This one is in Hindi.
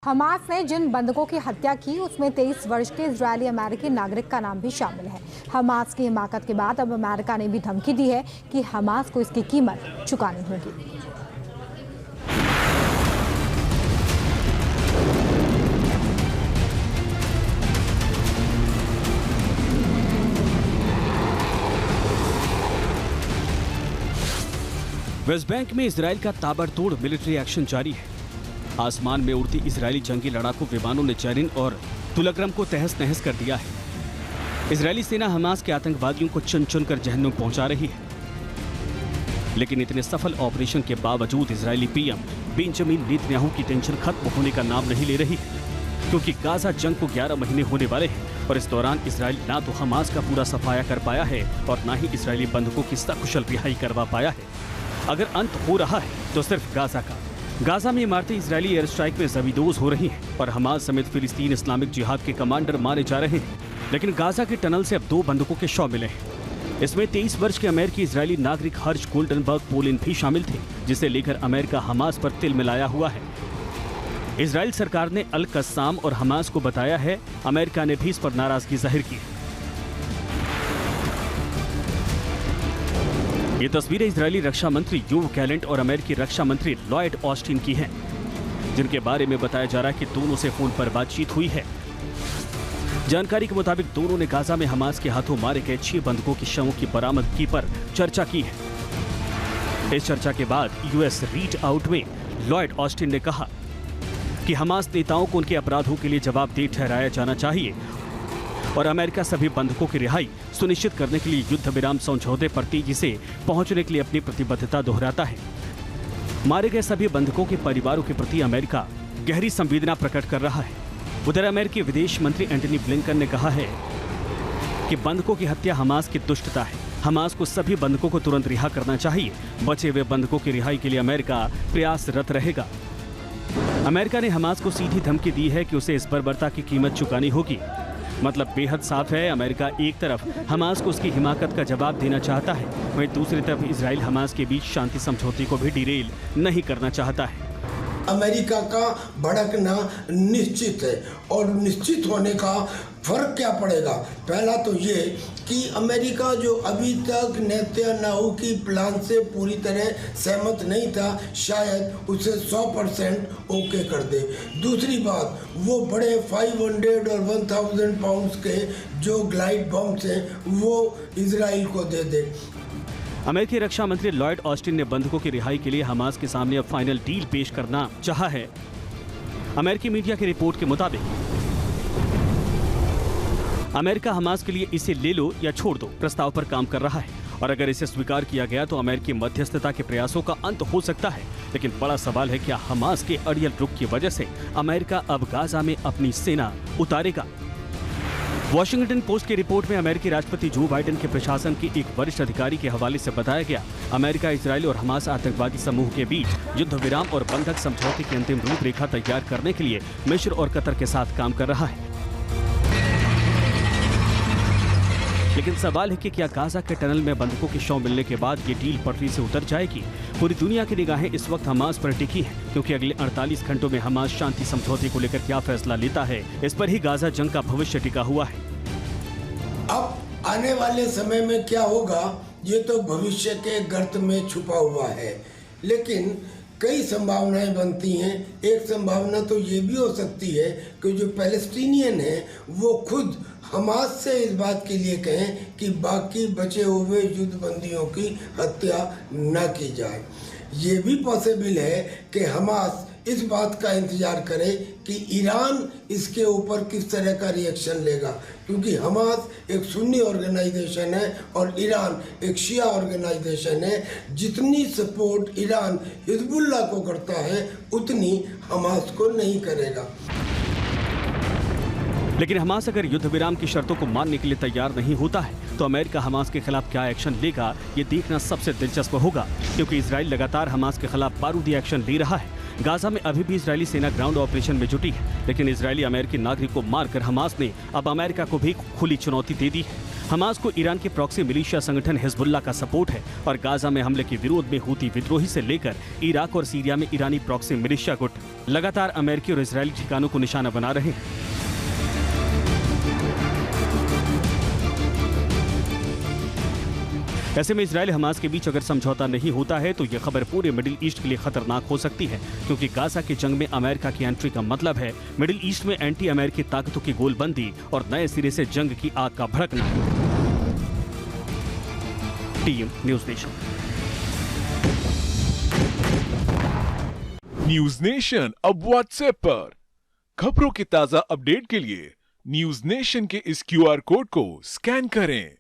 हमास ने जिन बंधकों की हत्या की उसमें 23 वर्ष के इजरायली अमेरिकी नागरिक का नाम भी शामिल है। हमास की हिमाकत के बाद अब अमेरिका ने भी धमकी दी है कि हमास को इसकी कीमत चुकानी होगी। वेस्ट बैंक में इजराइल का ताबड़तोड़ मिलिट्री एक्शन जारी है। आसमान में उड़ती इजरायली जंगी लड़ाकू विमानों ने जैनिन और तुलकरम को तहस नहस कर दिया है। इजरायली सेना हमास के आतंकवादियों को चुन चुन कर जहन्नुम पहुंचा रही है। लेकिन इतने सफल ऑपरेशन के बावजूद इजरायली पीएम बेंजामिन नेतन्याहू की टेंशन खत्म होने का नाम नहीं ले रही है, क्योंकि गाजा जंग को 11 महीने होने वाले हैं और इस दौरान इजराइल ना तो हमास का पूरा सफाया कर पाया है और ना ही इजरायली बंधकों की सकुशल रिहाई करवा पाया है। अगर अंत हो रहा है तो सिर्फ गाजा का। गाजा में इमारतें इजरायली एयर स्ट्राइक में जबीदोज हो रही हैं और हमास समेत फिलिस्तीन इस्लामिक जिहाद के कमांडर मारे जा रहे हैं। लेकिन गाजा के टनल से अब 2 बंधकों के शव मिले हैं। इसमें 23 वर्ष के अमेरिकी इजरायली नागरिक हर्ष गोल्डनबर्ग पोलिन भी शामिल थे, जिसे लेकर अमेरिका हमास पर तिल मिलाया हुआ है। इजराइल सरकार ने अल कस्साम और हमास को बताया है। अमेरिका ने भी इस पर नाराजगी जाहिर की है। ये तस्वीरें इजरायली रक्षा मंत्री योव गैलेंट और अमेरिकी रक्षा मंत्री लॉयड ऑस्टिन की हैं, जिनके बारे में बताया जा रहा है कि दोनों से फोन पर बातचीत हुई है। जानकारी के मुताबिक दोनों ने गाजा में हमास के हाथों मारे गए 6 बंधकों की शवों की बरामदगी पर चर्चा की है। इस चर्चा के बाद यूएस रीच आउट में लॉयड ऑस्टिन ने कहा कि हमास नेताओं को उनके अपराधों के लिए जवाबदेह ठहराया जाना चाहिए और अमेरिका सभी बंधकों की रिहाई सुनिश्चित करने के लिए युद्ध विराम समझौते पर तेजी से पहुंचने के लिए अपनी प्रतिबद्धता दोहराता है। मारे गए सभी बंधकों के परिवारों के प्रति अमेरिका गहरी संवेदना प्रकट कर रहा है। उधर अमेरिकी विदेश मंत्री एंटनी ब्लिंकन ने कहा है कि बंधकों की हत्या हमास की दुष्टता है। हमास को सभी बंधकों को तुरंत रिहा करना चाहिए। बचे हुए बंधकों की रिहाई के लिए अमेरिका प्रयासरत रहेगा। अमेरिका ने हमास को सीधी धमकी दी है कि उसे इस बर्बरता की कीमत चुकानी होगी। मतलब बेहद साफ है, अमेरिका एक तरफ हमास को उसकी हिमाकत का जवाब देना चाहता है, वहीं दूसरी तरफ इजराइल हमास के बीच शांति समझौते को भी डिरेल नहीं करना चाहता है। अमेरिका का भड़कना निश्चित है और निश्चित होने का फर्क क्या पड़ेगा। पहला तो ये कि अमेरिका जो अभी तक नेतन्याहू की प्लान से पूरी तरह सहमत नहीं था, शायद उसे 100% ओके कर दे। दूसरी बात, वो बड़े 500 और 1000 पाउंड्स के जो ग्लाइड बम्स हैं वो इजराइल को दे दे। अमेरिकी रक्षा मंत्री लॉयड ऑस्टिन ने बंधकों की रिहाई के लिए हमास के सामने अब फाइनल डील पेश करना चाहा है। अमेरिकी मीडिया की रिपोर्ट के मुताबिक अमेरिका हमास के लिए इसे ले लो या छोड़ दो प्रस्ताव पर काम कर रहा है और अगर इसे स्वीकार किया गया तो अमेरिकी मध्यस्थता के प्रयासों का अंत हो सकता है। लेकिन बड़ा सवाल है, क्या हमास के अड़ियल रुख की वजह से अमेरिका अब गाजा में अपनी सेना उतारेगा? वॉशिंगटन पोस्ट की रिपोर्ट में अमेरिकी राष्ट्रपति जो बाइडेन के प्रशासन के एक वरिष्ठ अधिकारी के हवाले से बताया गया, अमेरिका इजराइल और हमास आतंकवादी समूह के बीच युद्ध विराम और बंधक समझौते की अंतिम रूपरेखा तैयार करने के लिए मिस्र और कतर के साथ काम कर रहा है। लेकिन सवाल है कि क्या गाजा के टनल में बंधकों के शव मिलने के बाद ये डील पटरी से उतर जाएगी? पूरी दुनिया की निगाहें इस वक्त हमास पर टिकी हैं, क्योंकि अगले 48 घंटों में हमास शांति समझौते को लेकर क्या फैसला लेता है, इस पर ही गाजा जंग का भविष्य टिका हुआ है। अब आने वाले समय में क्या होगा ये तो भविष्य के गर्त में छुपा हुआ है, लेकिन कई संभावनाएं बनती हैं। एक संभावना तो ये भी हो सकती है कि जो पैलेस्टीनियन है वो खुद हमास से इस बात के लिए कहें कि बाकी बचे हुए युद्धबंदियों की हत्या न की जाए। ये भी पॉसिबल है कि हमास इस बात का इंतजार करे कि ईरान इसके ऊपर किस तरह का रिएक्शन लेगा, क्योंकि हमास एक सुन्नी ऑर्गेनाइजेशन है और ईरान एक शिया ऑर्गेनाइजेशन है। जितनी सपोर्ट ईरान हिजबुल्लाह को करता है उतनी हमास को नहीं करेगा। लेकिन हमास अगर युद्ध विराम की शर्तों को मानने के लिए तैयार नहीं होता है तो अमेरिका हमास के खिलाफ क्या एक्शन लेगा, ये देखना सबसे दिलचस्प होगा, क्योंकि इजराइल लगातार हमास के खिलाफ बारूदी एक्शन ले रहा है। गाजा में अभी भी इजरायली सेना ग्राउंड ऑपरेशन में जुटी है, लेकिन इजरायली अमेरिकी नागरिक को मारकर हमास ने अब अमेरिका को भी खुली चुनौती दे दी है। हमास को ईरान के प्रॉक्सी मिलिशिया संगठन हिजबुल्लाह का सपोर्ट है और गाजा में हमले के विरोध में हूती विद्रोही से लेकर इराक और सीरिया में ईरानी प्रॉक्सी मिलिशिया गुट लगातार अमेरिकी और इजरायली ठिकानों को निशाना बना रहे हैं। ऐसे में इजरायल हमास के बीच अगर समझौता नहीं होता है तो यह खबर पूरे मिडिल ईस्ट के लिए खतरनाक हो सकती है, क्योंकि गाजा की जंग में अमेरिका की एंट्री का मतलब है मिडिल ईस्ट में एंटी अमेरिकी ताकतों की गोलबंदी और नए सिरे से जंग की आग का भड़कना। Team news nation. News nation अब व्हाट्सएप पर खबरों के ताजा अपडेट के लिए न्यूज़ नेशन के इस QR कोड को स्कैन करें।